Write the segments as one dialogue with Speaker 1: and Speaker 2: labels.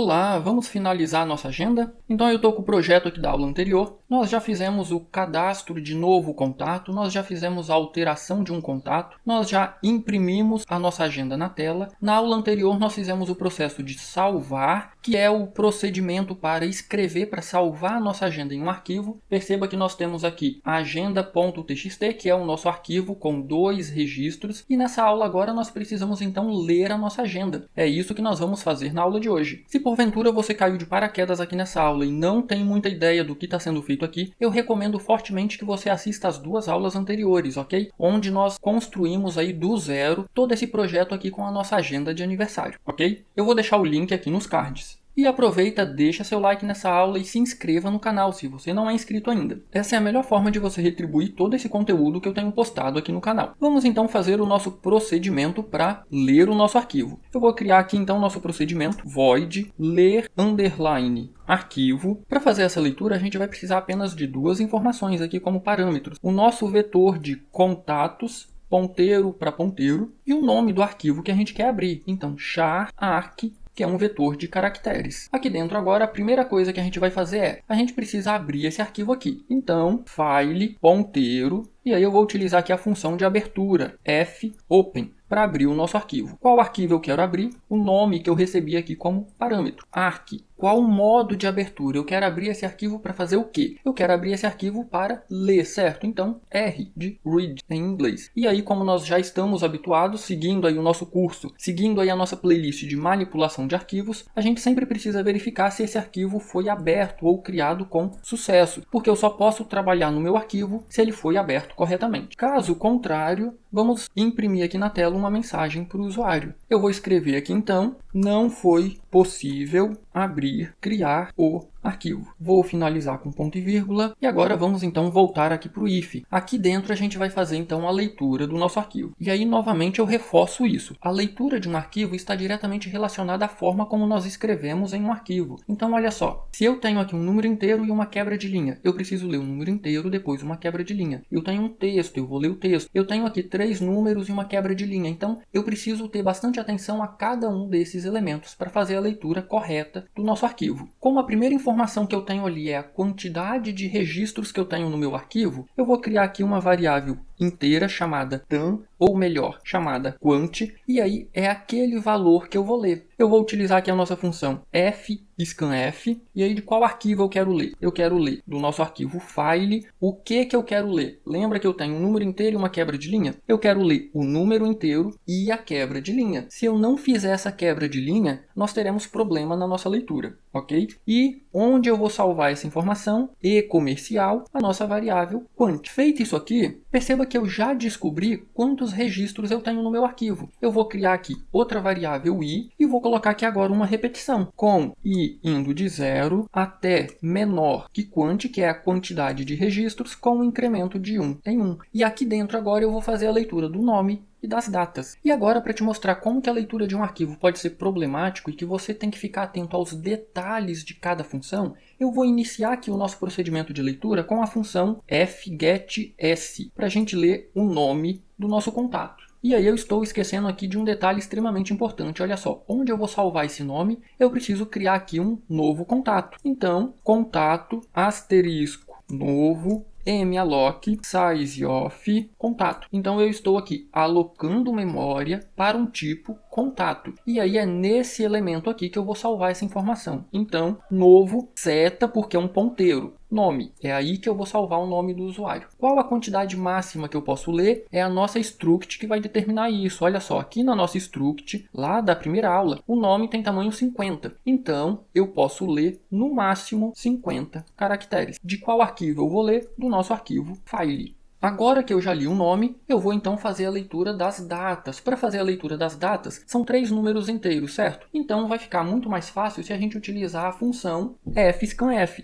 Speaker 1: Olá, vamos finalizar a nossa agenda? Então eu estou com o projeto aqui da aula anterior. Nós já fizemos o cadastro de novo contato, nós já fizemos a alteração de um contato, nós já imprimimos a nossa agenda na tela. Na aula anterior nós fizemos o processo de salvar, que é o procedimento para escrever, para salvar a nossa agenda em um arquivo. Perceba que nós temos aqui agenda.txt, que é o nosso arquivo com 2 registros. E nessa aula agora nós precisamos então ler a nossa agenda. É isso que nós vamos fazer na aula de hoje. Se porventura você caiu de paraquedas aqui nessa aula e não tem muita ideia do que está sendo feito aqui, eu recomendo fortemente que você assista as 2 aulas anteriores, ok? Onde nós construímos aí do zero todo esse projeto aqui com a nossa agenda de aniversário, ok? Eu vou deixar o link aqui nos cards. E aproveita, deixa seu like nessa aula e se inscreva no canal se você não é inscrito ainda. Essa é a melhor forma de você retribuir todo esse conteúdo que eu tenho postado aqui no canal. Vamos então fazer o nosso procedimento para ler o nosso arquivo. Eu vou criar aqui então o nosso procedimento void ler _ arquivo. Para fazer essa leitura a gente vai precisar apenas de 2 informações aqui como parâmetros. O nosso vetor de contatos, ponteiro para ponteiro, e o nome do arquivo que a gente quer abrir. Então char arc, que é um vetor de caracteres. Aqui dentro agora, a primeira coisa que a gente vai fazer é, a gente precisa abrir esse arquivo aqui. Então, file, ponteiro, e aí eu vou utilizar aqui a função de abertura, fopen, para abrir o nosso arquivo. Qual arquivo eu quero abrir? O nome que eu recebi aqui como parâmetro, arc. Qual o modo de abertura? Eu quero abrir esse arquivo para fazer o quê? Eu quero abrir esse arquivo para ler, certo? Então, R de read em inglês. E aí, como nós já estamos habituados, seguindo aí o nosso curso, seguindo aí a nossa playlist de manipulação de arquivos, a gente sempre precisa verificar se esse arquivo foi aberto ou criado com sucesso, porque eu só posso trabalhar no meu arquivo se ele foi aberto corretamente. Caso contrário, vamos imprimir aqui na tela uma mensagem para o usuário. Eu vou escrever aqui então, não foi possível abrir, criar o arquivo. Vou finalizar com ponto e vírgula e agora vamos então voltar aqui para o if. Aqui dentro a gente vai fazer então a leitura do nosso arquivo. E aí novamente eu reforço isso. A leitura de um arquivo está diretamente relacionada à forma como nós escrevemos em um arquivo. Então olha só, se eu tenho aqui um número inteiro e uma quebra de linha, eu preciso ler o número inteiro, depois uma quebra de linha. Eu tenho um texto, eu vou ler o texto. Eu tenho aqui 3 números e uma quebra de linha. Então eu preciso ter bastante atenção a cada um desses elementos para fazer a leitura correta do nosso arquivo. Como a primeira informação que eu tenho ali é a quantidade de registros que eu tenho no meu arquivo, eu vou criar aqui uma variável inteira chamada tam, ou melhor, chamada quant, e aí é aquele valor que eu vou ler. Eu vou utilizar aqui a nossa função fscanf, e aí de qual arquivo eu quero ler? Eu quero ler do nosso arquivo file. O que eu quero ler? Lembra que eu tenho um número inteiro e uma quebra de linha? Eu quero ler o número inteiro e a quebra de linha. Se eu não fizer essa quebra de linha, nós teremos problema na nossa leitura, ok? E onde eu vou salvar essa informação? E-comercial, a nossa variável quant. Feito isso aqui, perceba que eu já descobri quantos registros eu tenho no meu arquivo. Eu vou criar aqui outra variável i e vou colocar aqui agora uma repetição, com i indo de 0 até menor que quant, que é a quantidade de registros, com um incremento de 1 em 1. E aqui dentro agora eu vou fazer a leitura do nome e das datas. E agora, para te mostrar como que a leitura de um arquivo pode ser problemático e que você tem que ficar atento aos detalhes de cada função, eu vou iniciar aqui o nosso procedimento de leitura com a função fgetS, para a gente ler o nome do nosso contato. E aí eu estou esquecendo aqui de um detalhe extremamente importante. Olha só, onde eu vou salvar esse nome, eu preciso criar aqui um novo contato. Então, contato, asterisco, novo, malloc sizeof contato. Então eu estou aqui alocando memória para um tipo contato. E aí é nesse elemento aqui que eu vou salvar essa informação. Então, novo seta, porque é um ponteiro. Nome, é aí que eu vou salvar o nome do usuário. Qual a quantidade máxima que eu posso ler? É a nossa struct que vai determinar isso. Olha só, aqui na nossa struct, lá da primeira aula, o nome tem tamanho 50. Então, eu posso ler no máximo 50 caracteres. De qual arquivo eu vou ler? Do nosso arquivo file. Agora que eu já li o nome, eu vou então fazer a leitura das datas. Para fazer a leitura das datas, são 3 números inteiros, certo? Então vai ficar muito mais fácil se a gente utilizar a função fscanf.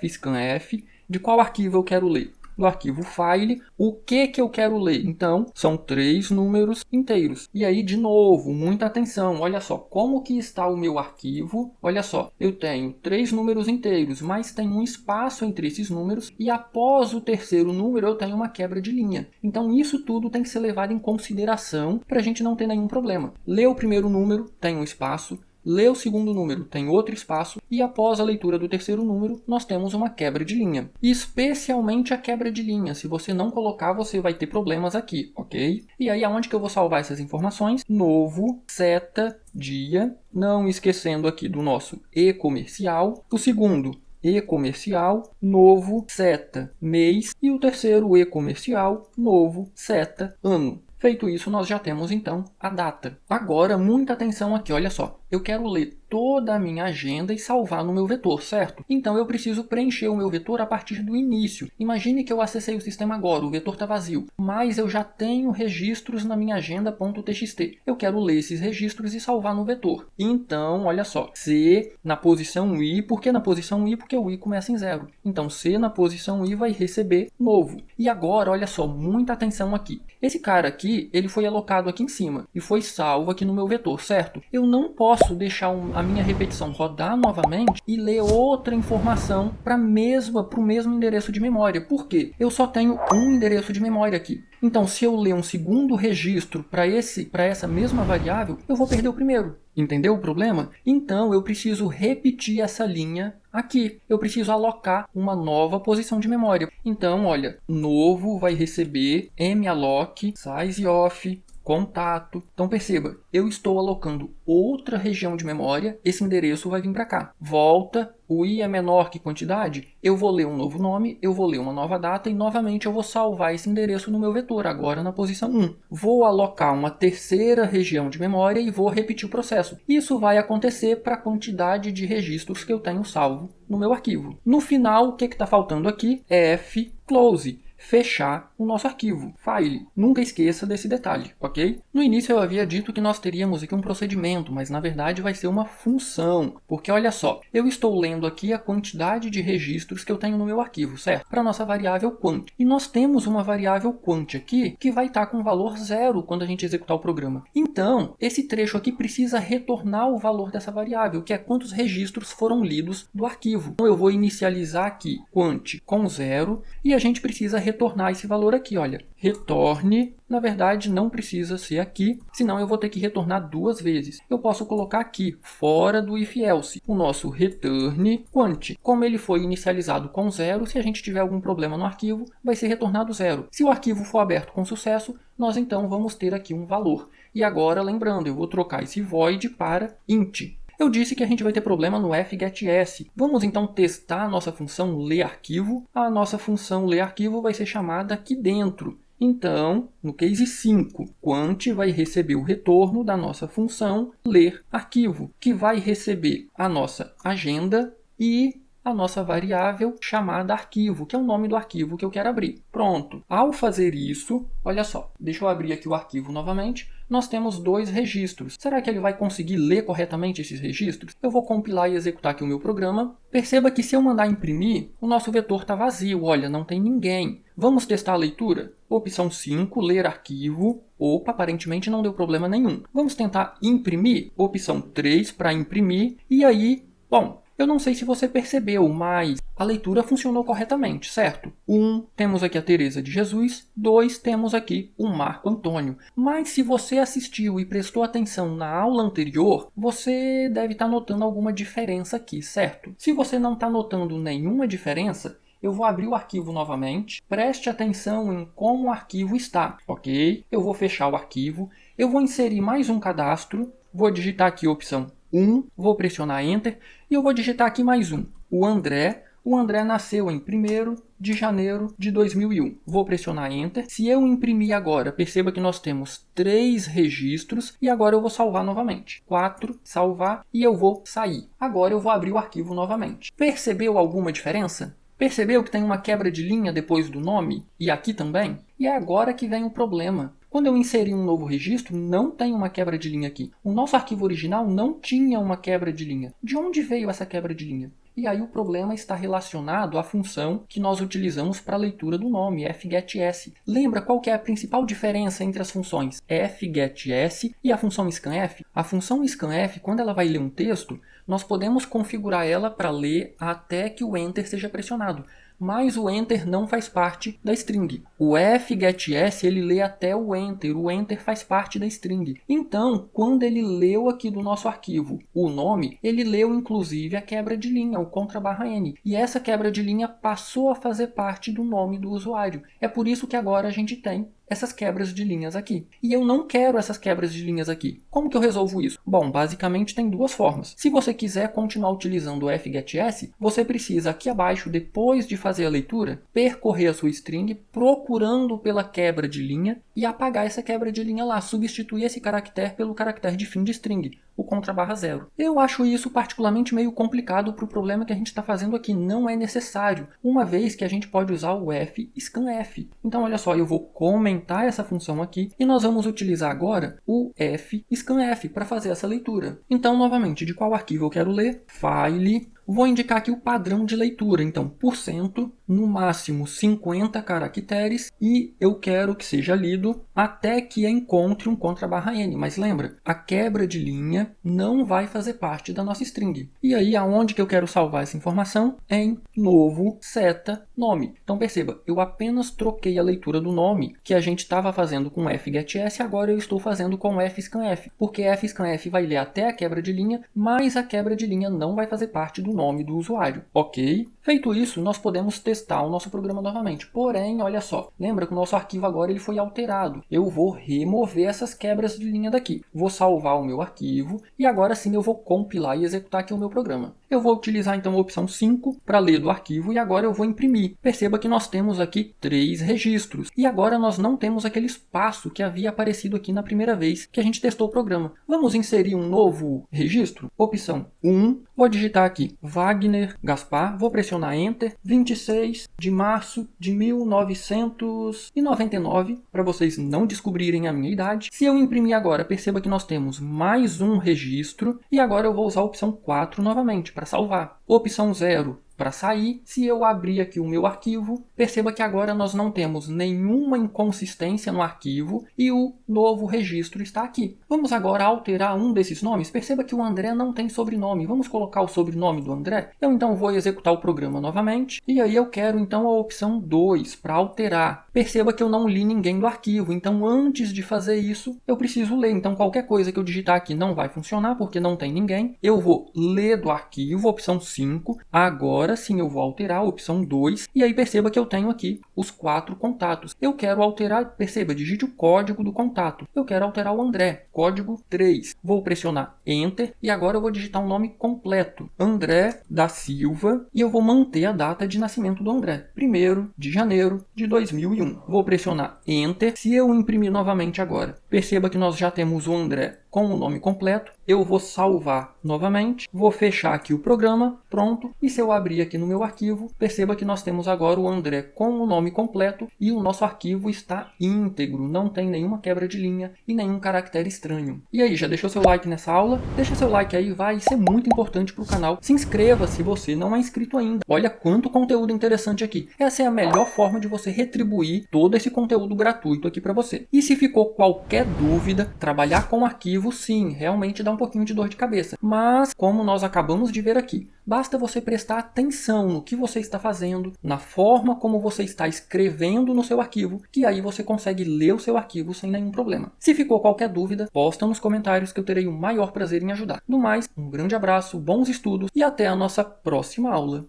Speaker 1: Fscanf, de qual arquivo eu quero ler? Do arquivo file, o que eu quero ler? Então, são 3 números inteiros. E aí, de novo, muita atenção. Olha só, como que está o meu arquivo? Olha só, eu tenho 3 números inteiros, mas tem um espaço entre esses números e após o terceiro número eu tenho uma quebra de linha. Então, isso tudo tem que ser levado em consideração para a gente não ter nenhum problema. Lê o primeiro número, tem um espaço. lê o segundo número, tem outro espaço, e após a leitura do terceiro número, nós temos uma quebra de linha. Especialmente a quebra de linha. Se você não colocar, você vai ter problemas aqui, ok? E aí, aonde que eu vou salvar essas informações? Novo, seta, dia, não esquecendo aqui do nosso e-comercial. O segundo, e-comercial, novo, seta, mês. E o terceiro, e-comercial, novo, seta, ano. Feito isso, nós já temos então a data. Agora, muita atenção aqui, olha só. Eu quero ler toda a minha agenda e salvar no meu vetor, certo? Então eu preciso preencher o meu vetor a partir do início. Imagine que eu acessei o sistema agora, o vetor está vazio, mas eu já tenho registros na minha agenda.txt. Eu quero ler esses registros e salvar no vetor. Então, olha só, C na posição I, por que na posição I? Porque o I começa em 0. Então C na posição I vai receber novo. E agora, olha só, muita atenção aqui. Esse cara aqui, ele foi alocado aqui em cima e foi salvo aqui no meu vetor, certo? Eu não posso deixar a minha repetição rodar novamente e ler outra informação para o mesmo endereço de memória. Por quê? Eu só tenho um endereço de memória aqui. Então, se eu ler um segundo registro para essa mesma variável, eu vou perder o primeiro. Entendeu o problema? Então, eu preciso repetir essa linha aqui. Eu preciso alocar uma nova posição de memória. Então, olha, novo vai receber malloc, sizeof, contato. Então perceba, eu estou alocando outra região de memória, esse endereço vai vir para cá. Volta, o i é menor que quantidade, eu vou ler um novo nome, eu vou ler uma nova data e novamente eu vou salvar esse endereço no meu vetor, agora na posição 1. Vou alocar uma terceira região de memória e vou repetir o processo. Isso vai acontecer para a quantidade de registros que eu tenho salvo no meu arquivo. No final, o que está faltando aqui é fclose. Fechar o nosso arquivo, file. Nunca esqueça desse detalhe, ok? No início eu havia dito que nós teríamos aqui um procedimento, mas na verdade vai ser uma função, porque olha só, eu estou lendo aqui a quantidade de registros que eu tenho no meu arquivo, certo? Para a nossa variável quant. E nós temos uma variável quant aqui que vai estar com valor 0 quando a gente executar o programa. Então, esse trecho aqui precisa retornar o valor dessa variável, que é quantos registros foram lidos do arquivo. Então eu vou inicializar aqui quant com 0 e a gente precisa retornar esse valor aqui, olha. Retorne, na verdade não precisa ser aqui, senão eu vou ter que retornar duas vezes. Eu posso colocar aqui, fora do if else, o nosso return quant. Como ele foi inicializado com 0, se a gente tiver algum problema no arquivo, vai ser retornado 0. Se o arquivo for aberto com sucesso, nós então vamos ter aqui um valor. E agora, lembrando, eu vou trocar esse void para int. Eu disse que a gente vai ter problema no fgets. Vamos então testar a nossa função lerArquivo. A nossa função lerArquivo vai ser chamada aqui dentro. Então, no case 5, quant vai receber o retorno da nossa função lerArquivo, que vai receber a nossa agenda e a nossa variável chamada arquivo, que é o nome do arquivo que eu quero abrir. Pronto. Ao fazer isso, olha só, deixa eu abrir aqui o arquivo novamente. Nós temos dois registros. Será que ele vai conseguir ler corretamente esses registros? Eu vou compilar e executar aqui o meu programa. Perceba que se eu mandar imprimir, o nosso vetor está vazio. Olha, não tem ninguém. Vamos testar a leitura? Opção 5, ler arquivo. Opa, aparentemente não deu problema nenhum. Vamos tentar imprimir? Opção 3 para imprimir. E aí, bom, eu não sei se você percebeu, mas a leitura funcionou corretamente, certo? 1, temos aqui a Teresa de Jesus. 2, temos aqui o Marco Antônio. Mas se você assistiu e prestou atenção na aula anterior, você deve estar notando alguma diferença aqui, certo? Se você não está notando nenhuma diferença, eu vou abrir o arquivo novamente. Preste atenção em como o arquivo está, ok? Eu vou fechar o arquivo. Eu vou inserir mais um cadastro. Vou digitar aqui a opção 1, vou pressionar Enter e eu vou digitar aqui mais um, o André. O André nasceu em 1º de janeiro de 2001. Vou pressionar Enter. Se eu imprimir agora, perceba que nós temos 3 registros e agora eu vou salvar novamente. 4, salvar e eu vou sair. Agora eu vou abrir o arquivo novamente. Percebeu alguma diferença? Percebeu que tem uma quebra de linha depois do nome? E aqui também? E é agora que vem o problema. Quando eu inseri um novo registro, não tem uma quebra de linha aqui. O nosso arquivo original não tinha uma quebra de linha. De onde veio essa quebra de linha? E aí o problema está relacionado à função que nós utilizamos para a leitura do nome, fgets. Lembra qual que é a principal diferença entre as funções fgets e a função scanf? A função scanf, quando ela vai ler um texto, nós podemos configurar ela para ler até que o Enter seja pressionado. mas o enter não faz parte da string. O fgetS ele lê até o enter faz parte da string. Então, quando ele leu aqui do nosso arquivo o nome, ele leu inclusive a quebra de linha, o contra/n. E essa quebra de linha passou a fazer parte do nome do usuário. É por isso que agora a gente tem essas quebras de linhas aqui. E eu não quero essas quebras de linhas aqui. Como que eu resolvo isso? Bom, basicamente tem duas formas. Se você quiser continuar utilizando o fgetS, você precisa aqui abaixo, depois de fazer a leitura, percorrer a sua string procurando pela quebra de linha e apagar essa quebra de linha lá, substituir esse caractere pelo caractere de fim de string, o contra/0. Eu acho isso particularmente meio complicado para o problema que a gente está fazendo aqui. Não é necessário, uma vez que a gente pode usar o fscanf. Então, olha só, eu vou comentar essa função aqui e nós vamos utilizar agora o fscanf para fazer essa leitura. Então, novamente, de qual arquivo eu quero ler? File. Vou indicar aqui o padrão de leitura, então, %, no máximo 50 caracteres, e eu quero que seja lido até que encontre um contra/n. Mas lembra, a quebra de linha não vai fazer parte da nossa string. E aí, aonde que eu quero salvar essa informação? Em novo seta nome. Então perceba, eu apenas troquei a leitura do nome que a gente estava fazendo com fgetS, agora eu estou fazendo com fscanf, porque fscanf vai ler até a quebra de linha, mas a quebra de linha não vai fazer parte do nome do usuário, ok? Feito isso, nós podemos testar o nosso programa novamente. Porém, olha só, lembra que o nosso arquivo agora ele foi alterado. Eu vou remover essas quebras de linha daqui. Vou salvar o meu arquivo e agora sim eu vou compilar e executar aqui o meu programa. Eu vou utilizar então a opção 5 para ler do arquivo e agora eu vou imprimir. Perceba que nós temos aqui 3 registros e agora nós não temos aquele espaço que havia aparecido aqui na primeira vez que a gente testou o programa. Vamos inserir um novo registro? Opção 1, vou digitar aqui Wagner Gaspar, vou pressionar Enter, 26 de março de 1999, para vocês não descobrirem a minha idade. Se eu imprimir agora, perceba que nós temos mais um registro e agora eu vou usar a opção 4 novamente para salvar. Opção 0 para sair. Se eu abrir aqui o meu arquivo, perceba que agora nós não temos nenhuma inconsistência no arquivo e o novo registro está aqui. Vamos agora alterar um desses nomes. Perceba que o André não tem sobrenome. Vamos colocar o sobrenome do André? Eu então vou executar o programa novamente e aí eu quero então a opção 2 para alterar. Perceba que eu não li ninguém do arquivo, então antes de fazer isso eu preciso ler. Então qualquer coisa que eu digitar aqui não vai funcionar porque não tem ninguém. Eu vou ler do arquivo, opção 5. Agora sim eu vou alterar a opção 2 e aí perceba que eu tenho aqui os 4 contatos. Eu quero alterar, perceba, digite o código do contato. Eu quero alterar o André, código 3. Vou pressionar Enter e agora eu vou digitar um nome completo, André da Silva, e eu vou manter a data de nascimento do André, 1º de janeiro de 2001. Vou pressionar Enter. Se eu imprimir novamente agora, perceba que nós já temos o André com o nome completo. Eu vou salvar novamente, vou fechar aqui o programa, pronto. E se eu abrir aqui no meu arquivo, perceba que nós temos agora o André com o nome completo e o nosso arquivo está íntegro, não tem nenhuma quebra de linha e nenhum caractere estranho. E aí, já deixou seu like nessa aula? Deixa seu like aí, vai ser muito importante para o canal. Se inscreva se você não é inscrito ainda. Olha quanto conteúdo interessante aqui. Essa é a melhor forma de você retribuir todo esse conteúdo gratuito aqui para você. E se ficou qualquer dúvida, trabalhar com arquivo sim, realmente dá um pouquinho de dor de cabeça. Mas, como nós acabamos de ver aqui, basta você prestar atenção no que você está fazendo, na forma como você está escrevendo no seu arquivo, que aí você consegue ler o seu arquivo sem nenhum problema. Se ficou qualquer dúvida, posta nos comentários que eu terei o maior prazer em ajudar. No mais, um grande abraço, bons estudos e até a nossa próxima aula.